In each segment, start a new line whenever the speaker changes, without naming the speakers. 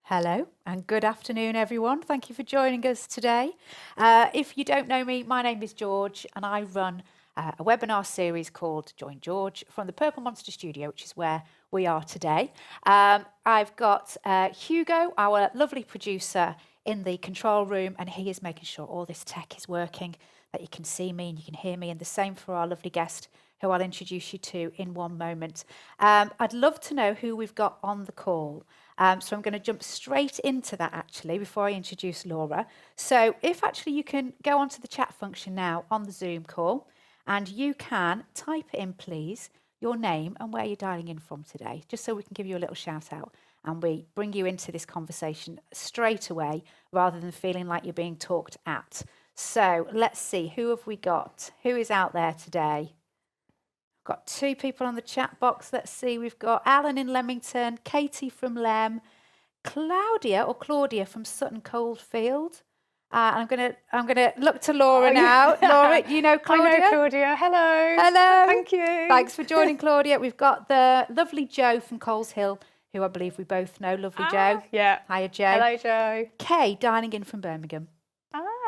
Hello and good afternoon, everyone. Thank you for joining us today. If you don't know me, my name is George and I run a webinar series called Join George from the Purple Monster Studio, which is where we are today. I've got Hugo, our lovely producer, in the control room, and he is making sure all this tech is working, that you can see me and you can hear me, and the same for our lovely guest, who I'll introduce you to in one moment. I'd love to know who we've got on the call. So I'm going to jump straight into that actually before I introduce Laura. So if actually you can go onto the chat function now on the Zoom call, and you can type in, please, your name and where you're dialing in from today, just so we can give you a little shout out and we bring you into this conversation straight away rather than feeling like you're being talked at. So let's see, who have we got? Who is out there today? Got two people on the chat box. Let's see. We've got Alan in Leamington, Katie from Lem, Claudia from Sutton Coldfield. I'm gonna look to Laura now. Laura, you know Claudia?
I know Claudia. Hello.
Hello.
Thank you.
Thanks for joining, Claudia. We've got the lovely Jo from Coles Hill, who I believe we both know. Lovely Jo.
Yeah.
Hiya, Jo.
Hello, Jo.
Kay, dialing in from Birmingham.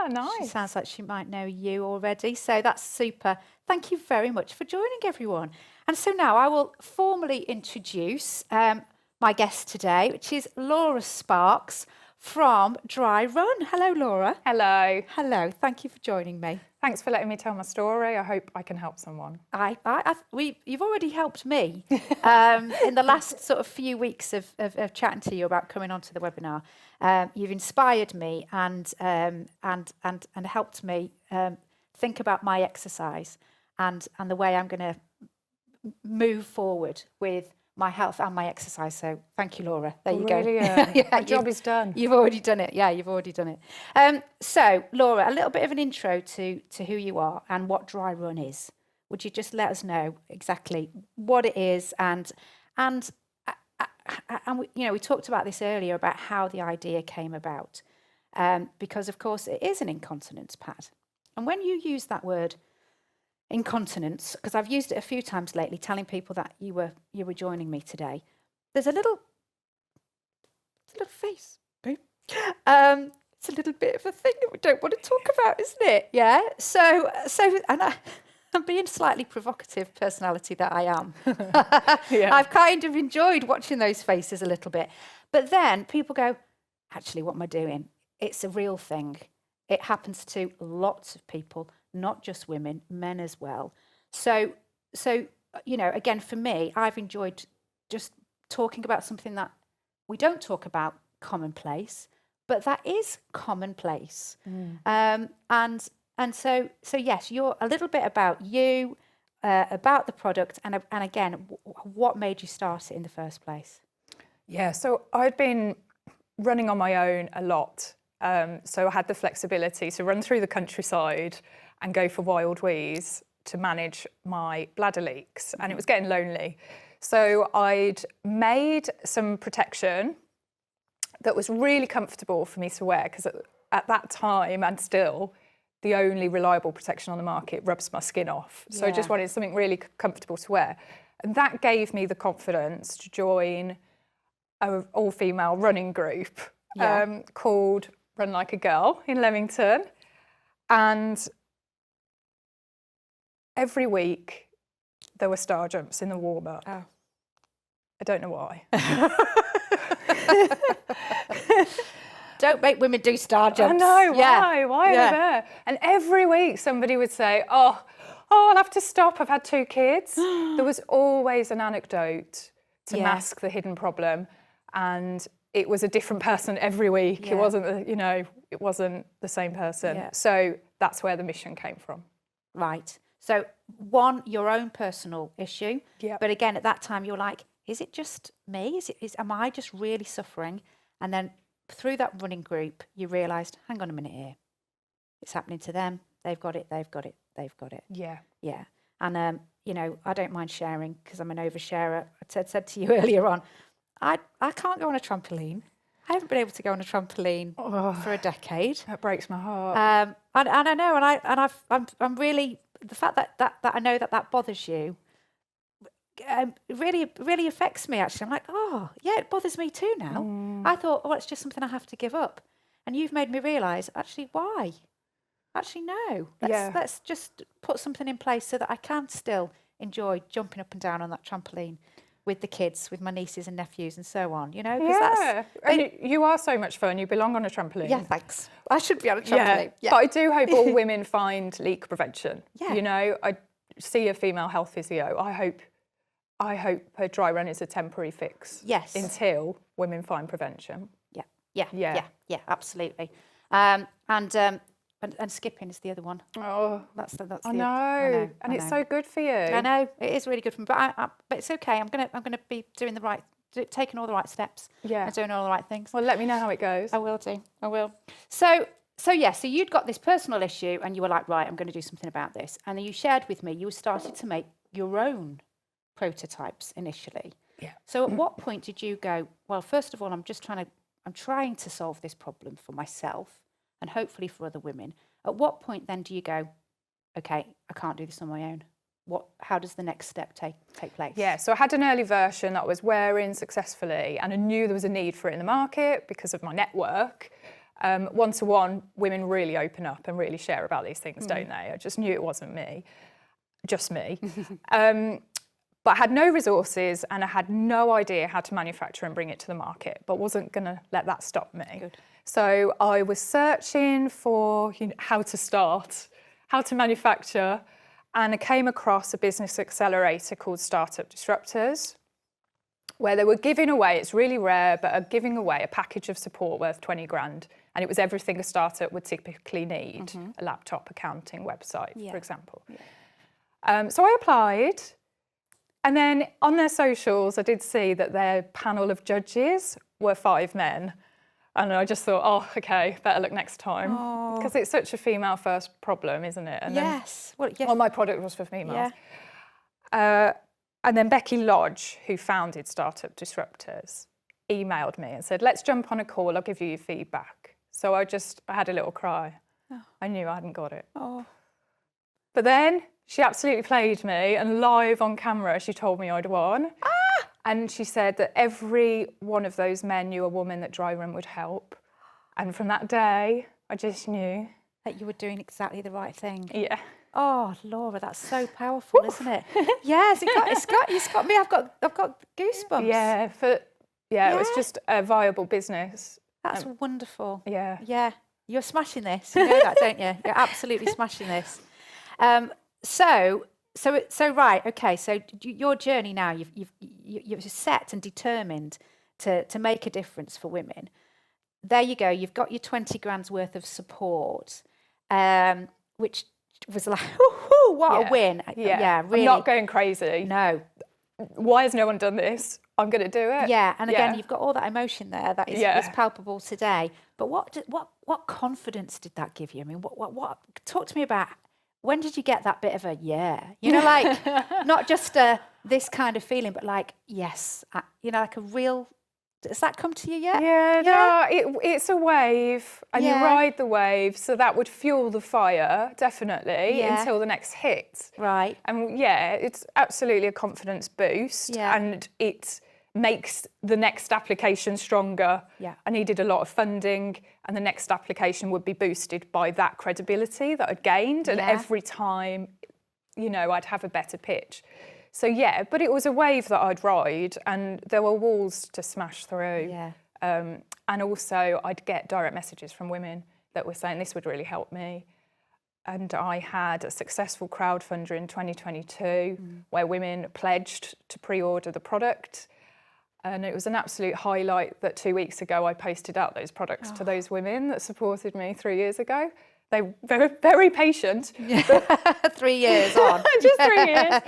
Nice.
She sounds like she might know you already, so that's super. Thank you very much for joining, everyone. And so now I will formally introduce my guest today, which is Laura Sparks from DriRun. Hello, Laura.
Hello.
Hello. Thank you for joining me.
Thanks for letting me tell my story. I hope I can help someone.
You've already helped me in the last sort of few weeks of chatting to you about coming onto the webinar. You've inspired me and helped me think about my exercise and the way I'm going to move forward with my health and my exercise. So thank you, Laura. There you go.
Yeah, my job is done.
You've already done it. Yeah, you've already done it. So, Laura, a little bit of an intro to who you are and what DriRun is. Would you just let us know exactly what it is and we talked about this earlier about how the idea came about, because of course it is an incontinence pad, and when you use that word incontinence, because I've used it a few times lately, telling people that you were joining me today, there's a little face, babe. It's a little bit of a thing that we don't want to talk about, isn't it? Yeah. So, and I'm being slightly provocative personality that I am.
Yeah.
I've kind of enjoyed watching those faces a little bit, but then people go, actually, what am I doing? It's a real thing. It happens to lots of people, not just women, men as well. So again, for me, I've enjoyed just talking about something that we don't talk about commonplace, but that is commonplace. And so yes, you're a little bit about you, about the product, and again, what made you start it in the first place?
Yeah, so I'd been running on my own a lot. So I had the flexibility to run through the countryside and go for wild wheeze to manage my bladder leaks, and it was getting lonely. So I'd made some protection that was really comfortable for me to wear, because at that time, and still, the only reliable protection on the market rubs my skin off. So I just wanted something really comfortable to wear. And that gave me the confidence to join an all-female running group called Run Like a Girl in Leamington. And every week there were star jumps in the warm-up.
Oh.
I don't know why.
Don't make women do star jumps.
I know, why? Why are they there? And every week somebody would say, oh, I'll have to stop, I've had 2 kids. There was always an anecdote to mask the hidden problem. And it was a different person every week. It wasn't, it wasn't the same person. Yeah. So that's where the mission came from.
Right. So one, your own personal issue.
Yeah.
But again, at that time, you're like, is it just me? Am I just really suffering? And then through that running group, you realised, hang on a minute here. It's happening to them. They've got it.
Yeah.
Yeah. And, I don't mind sharing because I'm an oversharer. I said to you earlier on, I can't go on a trampoline. I haven't been able to go on a trampoline for a decade.
That breaks my heart.
And I know, I'm really, the fact that I know that bothers you, really affects me, actually. I'm like, oh, yeah, it bothers me too now. I thought, oh, it's just something I have to give up. And you've made me realise, actually, why? Actually, no. Let's just put something in place so that I can still enjoy jumping up and down on that trampoline with the kids, with my nieces and nephews and so on, you know?
And you are so much fun. You belong on a trampoline.
Yeah, thanks. I should be on a trampoline.
But I do hope all women find leak prevention.
Yeah.
You know, I see a female health physio. I hope her DriRun is a temporary fix.
Yes.
Until women find prevention.
Yeah, absolutely. And skipping is the other one.
Oh,
that's
I know. And it's so good for you.
I know it is really good for me, but it's okay. I'm gonna be doing taking all the right steps.
Yeah.
And doing all the right things.
Well, let me know how it goes.
I will do. I will. So you'd got this personal issue, and you were like, right, I'm going to do something about this. And then you shared with me you started to make your own prototypes initially.
Yeah.
So at what point did you go, well, first of all, I'm trying to solve this problem for myself and hopefully for other women. At what point then do you go, okay, I can't do this on my own? How does the next step take place?
Yeah, so I had an early version that I was wearing successfully, and I knew there was a need for it in the market because of my network. One-to-one, women really open up and really share about these things, don't they? I just knew it wasn't me, just me. But I had no resources and I had no idea how to manufacture and bring it to the market, but wasn't going to let that stop me.
Good.
So I was searching for how to start, how to manufacture, and I came across a business accelerator called Startup Disruptors, where they were giving away, it's really rare, but are giving away a package of support worth 20 grand. And it was everything a startup would typically need, a laptop, accounting, website, for example. Yeah. So I applied. And then on their socials, I did see that their panel of judges were 5 men. And I just thought, oh, okay, better look next time. Because it's such a female-first problem, isn't it? And
yes.
Well, my product was for females. Yeah. And then Becky Lodge, who founded Startup Disruptors, emailed me and said, let's jump on a call, I'll give you your feedback. So I had a little cry. Oh. I knew I hadn't got it. Oh. But then she absolutely played me, and live on camera, she told me I'd won. And she said that every one of those men knew a woman that DriRun would help. And from that day, I just knew
that you were doing exactly the right thing.
Yeah.
Oh, Laura, that's so powerful, isn't it? Yes, it's got me. I've got goosebumps.
Yeah, it was just a viable business.
That's wonderful.
Yeah.
Yeah. You're smashing this. You know that, don't you? You're absolutely smashing this. So right, okay. So your journey now, you're set and determined to make a difference for women. There you go. You've got your 20 grand's worth of support, which was like, what a win!
Yeah,
really.
I'm not going crazy.
No.
Why has no one done this? I'm going to do it.
Yeah, and again, you've got all that emotion there that is palpable today. But what confidence did that give you? I mean, what? Talk to me about. When did you get that bit of a you know, like not just this kind of feeling, but like yes, like a real. Does that come to you yet?
Yeah, no, it's a wave, and you ride the wave, so that would fuel the fire definitely until the next hit.
Right.
And it's absolutely a confidence boost, and it makes the next application stronger.
Yeah.
I needed a lot of funding, and the next application would be boosted by that credibility that I'd gained, and every time, I'd have a better pitch. So but it was a wave that I'd ride, and there were walls to smash through.
Yeah.
And also I'd get direct messages from women that were saying this would really help me. And I had a successful crowdfunder in 2022 where women pledged to pre-order the product. And it was an absolute highlight that 2 weeks ago I posted out those products to those women that supported me 3 years ago. They were very, very patient.
3 years on.
Just 3 years.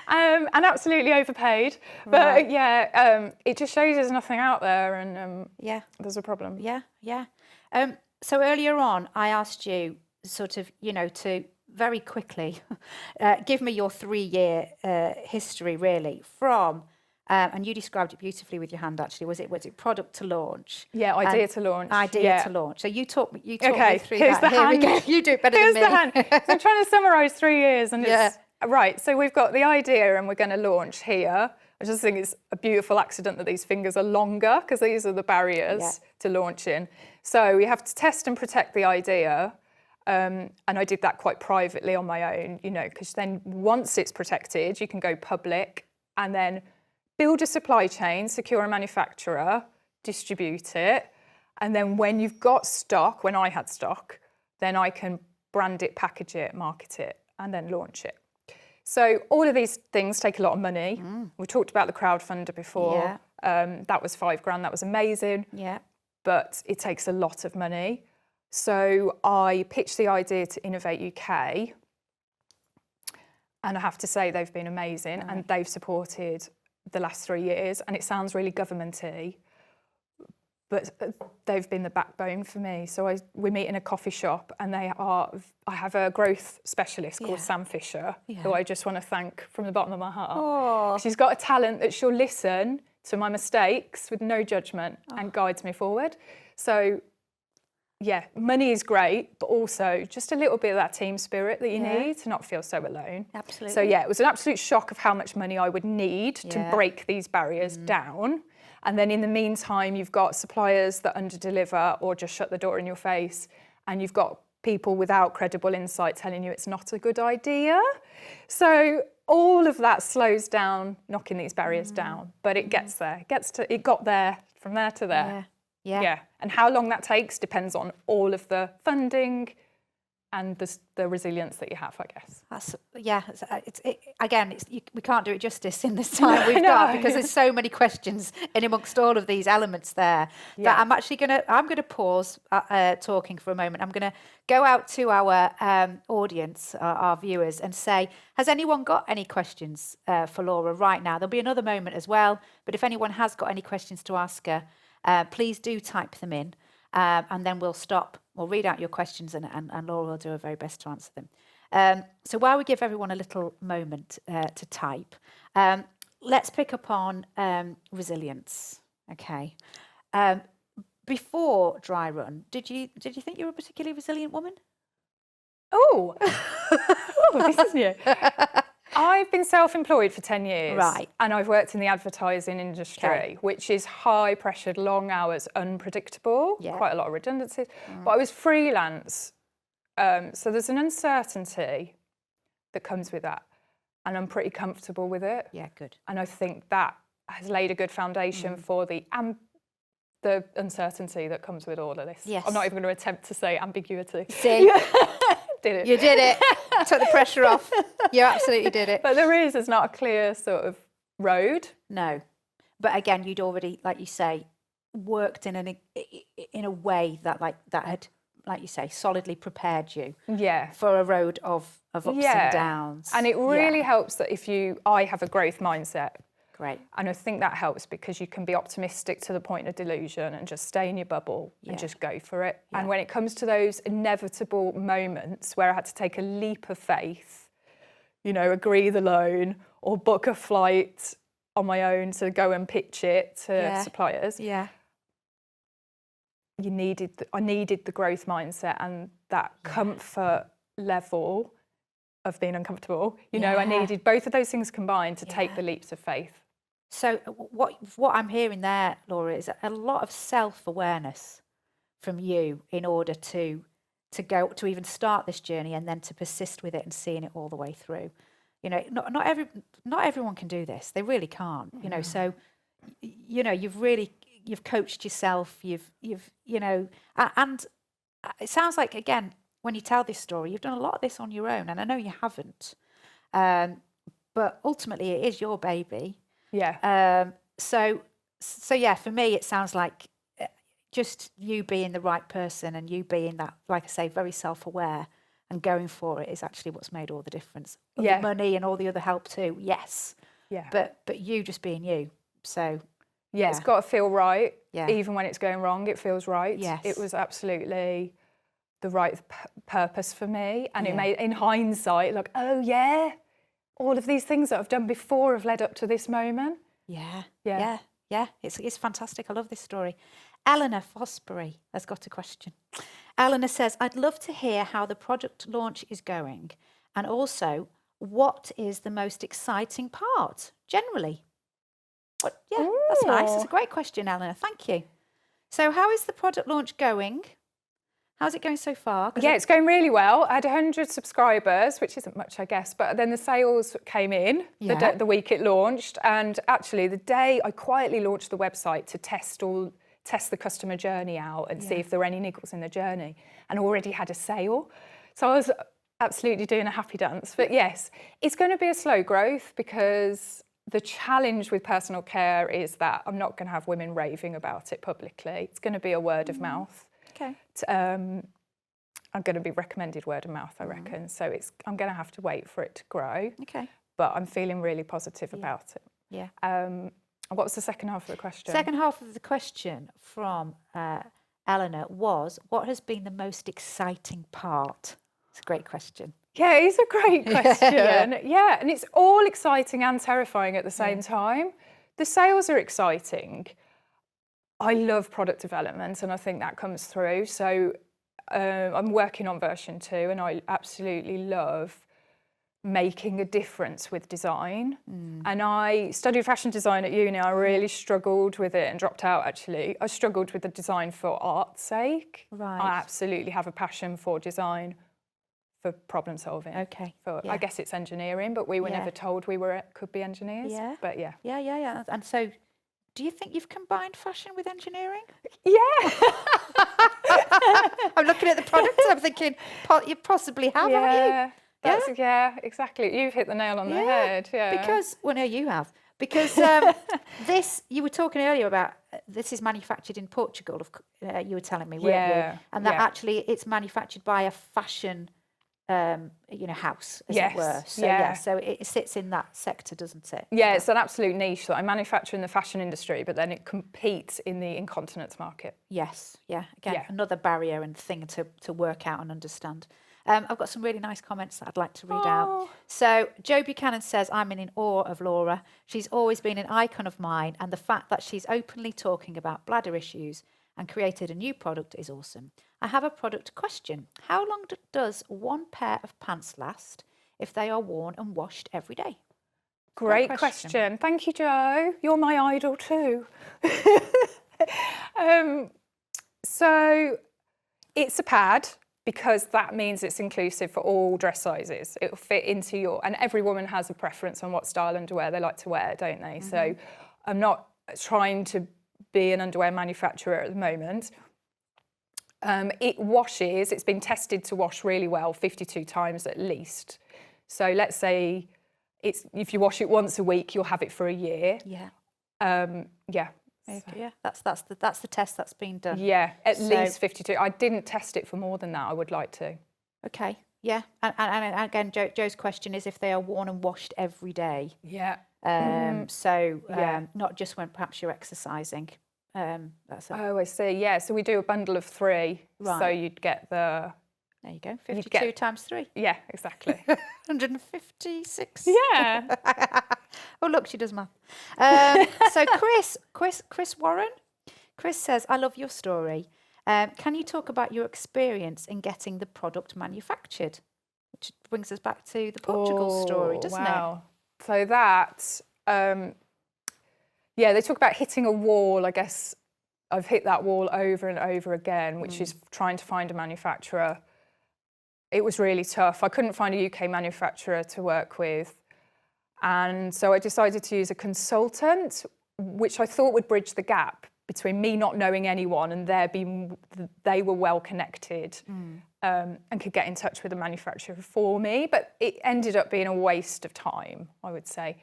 And absolutely overpaid. But it just shows there's nothing out there, and there's a problem.
Yeah. So earlier on, I asked you sort of, to very quickly give me your 3-year history, really, from... and you described it beautifully with your hand. Actually, was it product to launch?
Yeah, idea to launch.
To launch. So you talk me through
here's
that.
The
Here
hand.
we go. You do it better than me.
Here's the hand. So I'm trying to summarise 3 years, and it's right. So we've got the idea, and we're going to launch here. I just think it's a beautiful accident that these fingers are longer, because these are the barriers to launching. So we have to test and protect the idea. And I did that quite privately on my own, you know, because then once it's protected, you can go public and then build a supply chain, secure a manufacturer, distribute it. And then when you've got stock, when I had stock, then I can brand it, package it, market it, and then launch it. So all of these things take a lot of money. We talked about the crowdfunder before. That was £5,000. That was amazing.
Yeah.
But it takes a lot of money. So I pitched the idea to Innovate UK. And I have to say they've been amazing, and they've supported the last 3 years. And it sounds really governmenty, but they've been the backbone for me. So we meet in a coffee shop, and I have a growth specialist called Sam Fisher, who I just want to thank from the bottom of my heart.
Oh.
She's got a talent that she'll listen to my mistakes with no judgment and guides me forward. So yeah, money is great, but also just a little bit of that team spirit that you need to not feel so alone.
Absolutely.
So yeah, it was an absolute shock of how much money I would need to break these barriers down. And then in the meantime, you've got suppliers that underdeliver or just shut the door in your face. And you've got people without credible insight telling you it's not a good idea. So all of that slows down, knocking these barriers down. But it gets there. It got there from there to there.
Yeah.
And how long that takes depends on all of the funding and the resilience that you have, I guess.
We can't do it justice in this time we've got, because there's so many questions in amongst all of these elements there. But I'm gonna pause talking for a moment. I'm gonna go out to our audience, our viewers, and say, has anyone got any questions for Laura right now? There'll be another moment as well, but if anyone has got any questions to ask her, please do type them in, and then we'll stop. We'll read out your questions, and Laura will do her very best to answer them. So while we give everyone a little moment to type, let's pick up on resilience. Okay. Before DriRun, did you think you were a particularly resilient woman?
Oh, this is new. I've been self-employed for 10 years.
Right.
And I've worked in the advertising industry, which is high-pressured, long hours, unpredictable, quite a lot of redundancies. But I was freelance. So there's an uncertainty that comes with that. And I'm pretty comfortable with it.
Yeah, good.
And I think that has laid a good foundation for the uncertainty that comes with all of this.
Yes.
I'm not even going to attempt to say ambiguity.
See?
Did it.
You did it. Took the pressure off. You absolutely did it.
But there's not a clear sort of road.
No. But again, you'd already, like you say, worked in a way that had, like you say, solidly prepared you for a road of ups and downs.
And it really helps that I have a growth mindset.
Great.
And I think that helps because you can be optimistic to the point of delusion and just stay in your bubble and just go for it. Yeah. And when it comes to those inevitable moments where I had to take a leap of faith, agree the loan or book a flight on my own to go and pitch it to suppliers.
Yeah.
I needed the growth mindset and that comfort level of being uncomfortable. I needed both of those things combined to take the leaps of faith.
So what I'm hearing there, Laura, is a lot of self-awareness from you in order to even start this journey and then to persist with it and seeing it all the way through. Not everyone can do this. They really can't. So you've coached yourself. And it sounds like, again, when you tell this story, you've done a lot of this on your own, and I know you haven't. But ultimately, it is your baby.
Yeah.
So yeah, for me, it sounds like just you being the right person and you being that, like I say, very self-aware and going for it is actually what's made all the difference. The money and all the other help too, yes. Yeah. But you just being you. So
yeah, it's got to feel right.
Yeah.
Even when it's going wrong, it feels right.
Yes.
It was absolutely the right purpose for me, and it made, in hindsight, like, oh yeah, all of these things that I've done before have led up to this moment.
Yeah. It's fantastic. I love this story. Eleanor Fosbury has got a question. Eleanor says, I'd love to hear how the product launch is going, and also what is the most exciting part generally? But yeah, that's nice. That's a great question, Eleanor. Thank you. So how is the product launch going? How's it going so far?
Yeah, it's going really well. I had 100 subscribers, which isn't much, I guess, but then the sales came in the week it launched. And actually, the day I quietly launched the website to test the customer journey out and see if there were any niggles in the journey, and already had a sale. So I was absolutely doing a happy dance. But yes, it's going to be a slow growth because the challenge with personal care is that I'm not going to have women raving about it publicly. It's going to be a word of mouth.
Okay.
I'm going to be recommended word of mouth, I reckon. So I'm going to have to wait for it to grow.
Okay.
But I'm feeling really positive about it.
Yeah.
What was the second half of the question?
Second half of the question from Eleanor was, what has been the most exciting part? It's a great question.
Yeah, it is a great question. Yeah, and it's all exciting and terrifying at the same time. The sales are exciting. I love product development, and I think that comes through. So I'm working on version 2, and I absolutely love making a difference with design. And I studied fashion design at uni. I really struggled with it and dropped out, actually. I struggled with the design for art's sake.
Right.
I absolutely have a passion for design, for problem solving.
Okay.
I guess it's engineering, but we were never told we could be engineers.
Yeah.
But yeah.
Yeah. And so, do you think you've combined fashion with engineering?
Yeah.
I'm looking at the products. I'm thinking you possibly have, haven't you?
Yeah, exactly. You've hit the nail on the head. Yeah.
Because, well, no, you have. Because this, you were talking earlier about, this is manufactured in Portugal, you were telling me, weren't you? And that actually it's manufactured by a fashion house, as it were. So, so it sits in that sector, doesn't it?
Yeah, it's an absolute niche that I manufacture in the fashion industry, but then it competes in the incontinence market.
Yes, Again, another barrier and thing to work out and understand. I've got some really nice comments that I'd like to read out. So Joe Buchanan says, I'm in awe of Laura. She's always been an icon of mine, and the fact that she's openly talking about bladder issues and created a new product is awesome. I have a product question. How long does one pair of pants last if they are worn and washed every day?
Great question. Thank you, Joe. You're my idol too. So it's a pad, because that means it's inclusive for all dress sizes. It'll fit into and every woman has a preference on what style underwear they like to wear, don't they? So I'm not trying to be an underwear manufacturer at the moment. It washes, it's been tested to wash really well 52 times at least. So let's say if you wash it once a week, you'll have it for a year.
Yeah.
So.
Yeah, that's the test that's been done.
Yeah, at least 52. I didn't test it for more than that. I would like to.
Okay, yeah. And again, Joe's question is if they are worn and washed every day.
Yeah.
Not just when perhaps you're exercising.
I see. Yeah, so we do a bundle of 3. Right. So you'd get the...
There you go, 52 times 3.
Yeah, exactly.
156.
Yeah.
Oh, look, she does math. So Chris Warren, Chris says, I love your story. Can you talk about your experience in getting the product manufactured? Which brings us back to the Portugal story, doesn't it?
So that, they talk about hitting a wall. I guess I've hit that wall over and over again, which is trying to find a manufacturer. It was really tough. I couldn't find a UK manufacturer to work with. And so I decided to use a consultant, which I thought would bridge the gap between me not knowing anyone and they were well connected and could get in touch with a manufacturer for me. But it ended up being a waste of time, I would say.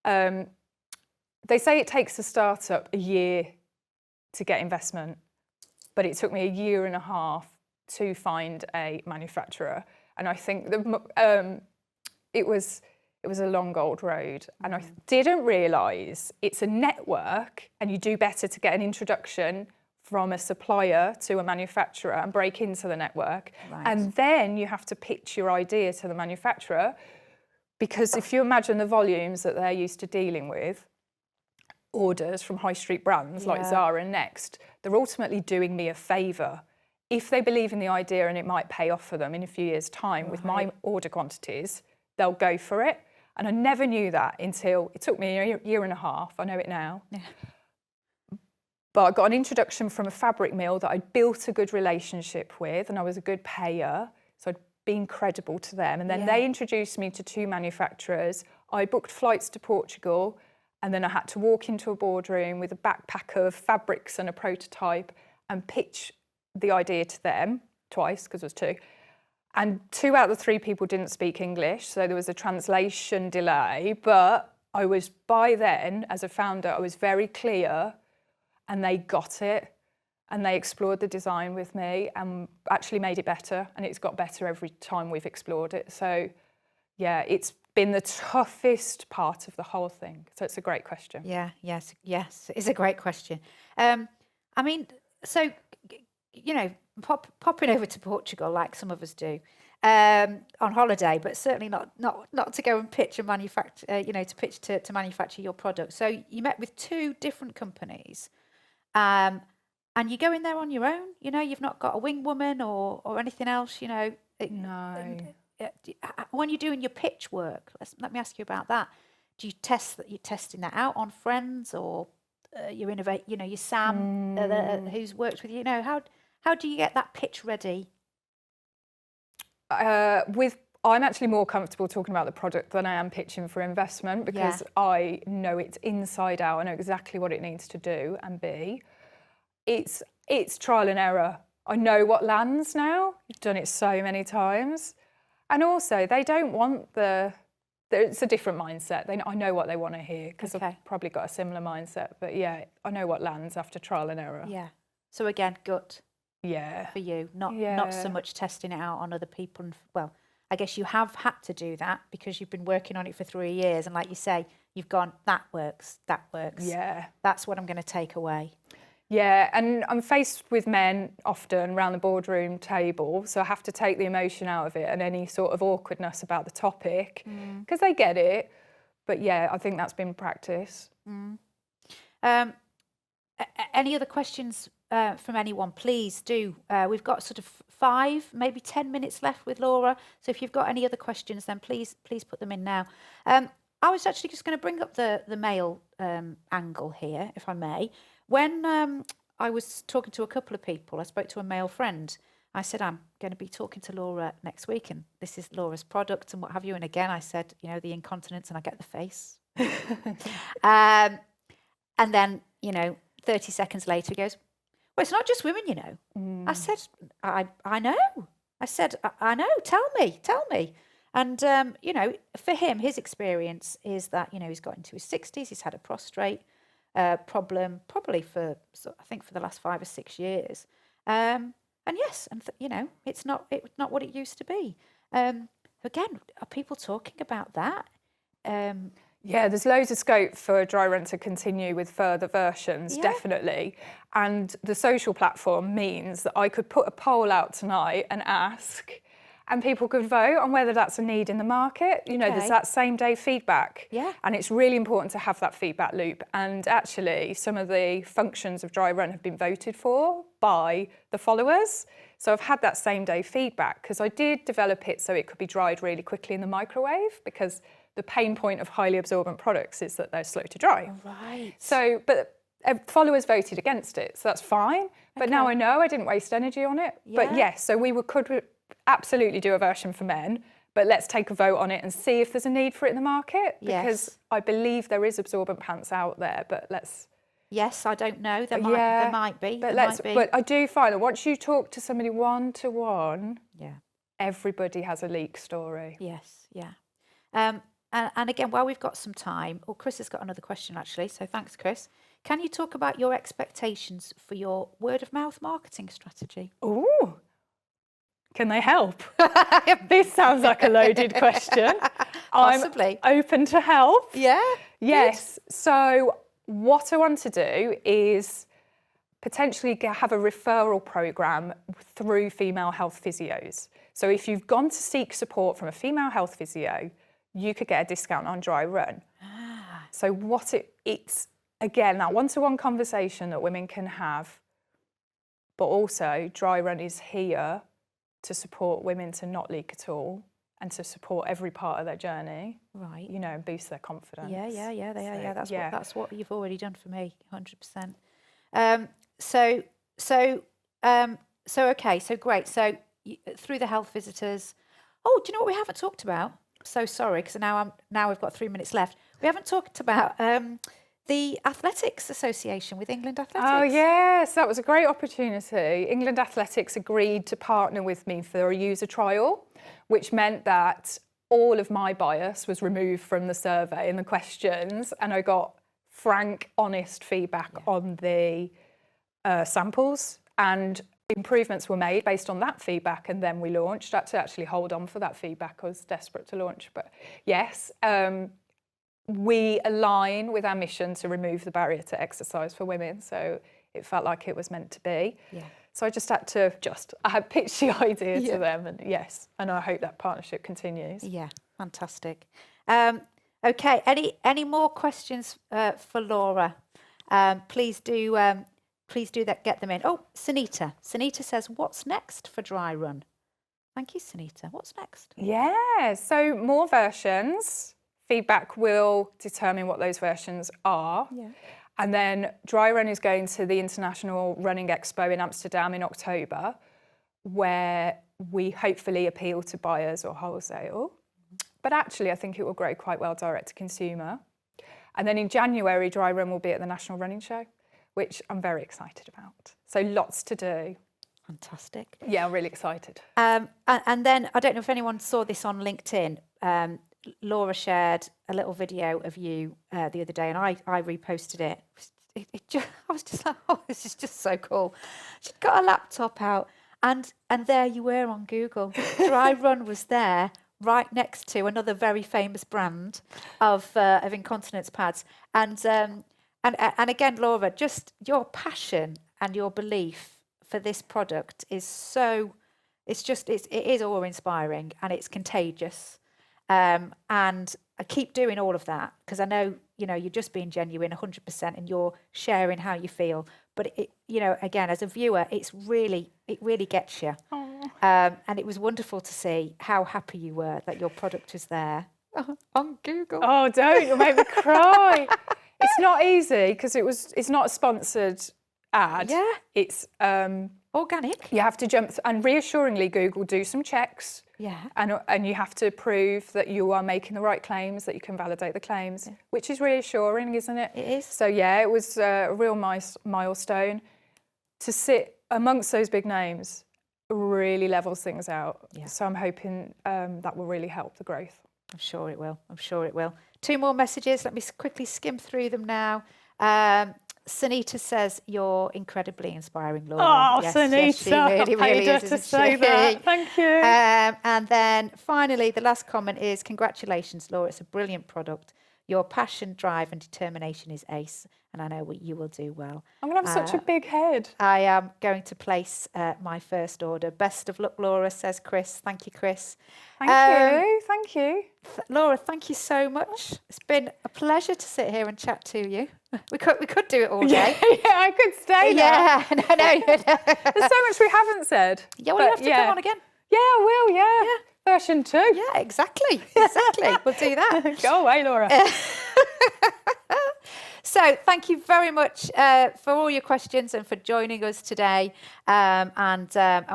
They say it takes a startup a year to get investment, but it took me a year and a half to find a manufacturer. And I think it was a long old road. And I didn't realise it's a network and you do better to get an introduction from a supplier to a manufacturer and break into the network. Right. And then you have to pitch your idea to the manufacturer, because if you imagine the volumes that they're used to dealing with, orders from high street brands like Zara and Next, they're ultimately doing me a favour. If they believe in the idea and it might pay off for them in a few years' time with my order quantities, they'll go for it. And I never knew that until it took me a year and a half. I know it now.
Yeah.
But I got an introduction from a fabric mill that I'd built a good relationship with, and I was a good payer. So I'd been credible to them. And then they introduced me to 2 manufacturers. I booked flights to Portugal, and then I had to walk into a boardroom with a backpack of fabrics and a prototype and pitch the idea to them twice, because there was 2. And 2 out of the 3 people didn't speak English, so there was a translation delay. But I was, by then, as a founder, I was very clear, and they got it. And they explored the design with me and actually made it better. And it's got better every time we've explored it. So, yeah, it's been the toughest part of the whole thing. So it's a great question.
Yeah, yes, it's a great question. I mean, so, you know, popping over to Portugal like some of us do on holiday, but certainly not to go and pitch a manufacture, to pitch to manufacture your product. So you met with 2 different companies. And you go in there on your own, you've not got a wing woman or anything else,
No.
When you're doing your pitch work, let me ask you about that. Do you you're testing that out on friends, or you innovate, your Sam who's worked with you, how do you get that pitch ready?
I'm actually more comfortable talking about the product than I am pitching for investment, because I know it inside out. I know exactly what it needs to do and be. It's trial and error. I know what lands now. I've done it so many times. And also, they don't want it's a different mindset. I know what they want to hear, because I've probably got a similar mindset. But yeah, I know what lands after trial and error.
Yeah. So again, gut.
Yeah.
For you, not so much testing it out on other people. And well, I guess you have had to do that because you've been working on it for 3 years. And like you say, you've gone, that works.
Yeah.
That's what I'm going to take away.
Yeah, and I'm faced with men often around the boardroom table, so I have to take the emotion out of it and any sort of awkwardness about the topic, because they get it. But yeah, I think that's been practice.
Any other questions from anyone, please do. We've got sort of 5, maybe 10 minutes left with Laura. So if you've got any other questions, then please put them in now. I was actually just going to bring up the male angle here, if I may. When I was talking to a couple of people, I spoke to a male friend. I said, I'm going to be talking to Laura next week, and this is Laura's product and what have you. And again, I said, the incontinence, and I get the face. And then, 30 seconds later, he goes, well, it's not just women, I said, I know. I said, I know, tell me. And, for him, his experience is that, he's got into his 60s, he's had a prostate problem, probably for the last 5 or 6 years. And yes, it's not what it used to be. Again, are people talking about that?
Yeah, there's loads of scope for DriRun to continue with further versions, definitely. And the social platform means that I could put a poll out tonight and ask, and people could vote on whether that's a need in the market. There's that same day feedback.
Yeah.
And it's really important to have that feedback loop. And actually, some of the functions of DriRun have been voted for by the followers. So I've had that same day feedback, because I did develop it so it could be dried really quickly in the microwave, because the pain point of highly absorbent products is that they're slow to dry.
Right.
So, but followers voted against it, so that's fine. But now I know I didn't waste energy on it.
Yeah.
But yes, so could absolutely do a version for men, but let's take a vote on it and see if there's a need for it in the market, because I believe there is absorbent pants out there, but let's...
Yes, I don't know. There might be.
But I do find that once you talk to somebody one-to-one, everybody has a leak story.
Yes, yeah. And again, while we've got some time, Chris has got another question actually, so thanks, Chris. Can you talk about your expectations for your word-of-mouth marketing strategy?
Ooh, can they help? This sounds like a loaded question.
Possibly.
I'm open to help.
Yeah?
Yes. Good. So what I want to do is potentially have a referral program through female health physios. So if you've gone to seek support from a female health physio, you could get a discount on DriRun. So it's, again, that one-to-one conversation that women can have, but also DriRun is here to support women to not leak at all and to support every part of their journey,
Right.
you know, and boost their confidence.
Yeah. They are. Yeah,
yeah.
that's what you've already done for me, 100%. Okay, so great. So through the health visitors. Oh, do you know what we haven't talked about? So sorry, because now we've got 3 minutes left. We haven't talked about the Athletics Association with England Athletics.
Oh yes, that was a great opportunity. England Athletics agreed to partner with me for a user trial, which meant that all of my bias was removed from the survey and the questions, and I got frank, honest feedback on the samples, and improvements were made based on that feedback, and then we launched. Had to actually hold on for that feedback. I was desperate to launch, but yes, we align with our mission to remove the barrier to exercise for women, so it felt like it was meant to be.
Yeah.
So I had pitched the idea to them, and yes, and I hope that partnership continues.
Yeah, fantastic. Okay, any more questions for Laura? Please do get them in. Oh, Sunita. Sunita says, what's next for DriRun? Thank you, Sunita. What's next?
Yeah, so more versions. Feedback will determine what those versions are.
Yeah.
And then DriRun is going to the International Running Expo in Amsterdam in October, where we hopefully appeal to buyers or wholesale. But actually, I think it will grow quite well direct to consumer. And then in January, DriRun will be at the National Running Show, which I'm very excited about. So lots to do.
Fantastic.
Yeah, I'm really excited.
And then, I don't know if anyone saw this on LinkedIn, Laura shared a little video of you the other day, and I reposted it. I was just like, oh, this is just so cool. She'd got a laptop out, and there you were on Google. DriRun was there, right next to another very famous brand of incontinence pads. And again, Laura, just your passion and your belief for this product is so. It is awe-inspiring, and it's contagious. And I keep doing all of that because I know, you're just being genuine 100% and you're sharing how you feel. But again, as a viewer, it really gets you. And it was wonderful to see how happy you were that your product was there on Google.
Oh, don't, you'll make me cry. It's not easy because it's not a sponsored ad.
Yeah.
It's
organic.
You have to jump and reassuringly Google do some checks.
Yeah.
And you have to prove that you are making the right claims, that you can validate the claims, which is reassuring, isn't it?
It is.
So yeah, it was a real milestone to sit amongst those big names. Really levels things out.
Yeah.
So I'm hoping that will really help the growth.
I'm sure it will. 2 more messages. Let me quickly skim through them now. Sunita says you're incredibly inspiring, Laura.
Oh,
yes,
Sunita,
yes, she really is,
to
isn't
say
she?
that. Thank you.
And then finally, the last comment is, congratulations, Laura. It's a brilliant product. Your passion, drive and determination is ace, and I know you will do well.
I'm going to have such a big head.
I am going to place my first order. Best of luck, Laura, says Chris. Thank you, Chris.
Thank you.
Laura, thank you so much. It's been a pleasure to sit here and chat to you. We could do it all day.
Yeah, I could stay there.
Yeah, no.
There's so much we haven't said.
Yeah, well, you have to come on again.
Yeah, I will, yeah. Version 2.
Yeah, exactly. We'll do that.
Go away, Laura.
So thank you very much for all your questions and for joining us today. And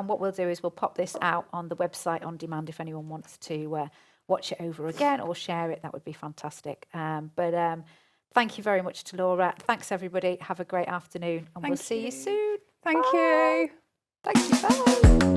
what we'll do is we'll pop this out on the website on demand if anyone wants to watch it over again or share it. That would be fantastic. But thank you very much to Laura. Thanks, everybody. Have a great afternoon, and we'll see you soon.
Thank you.
Thank you. Bye.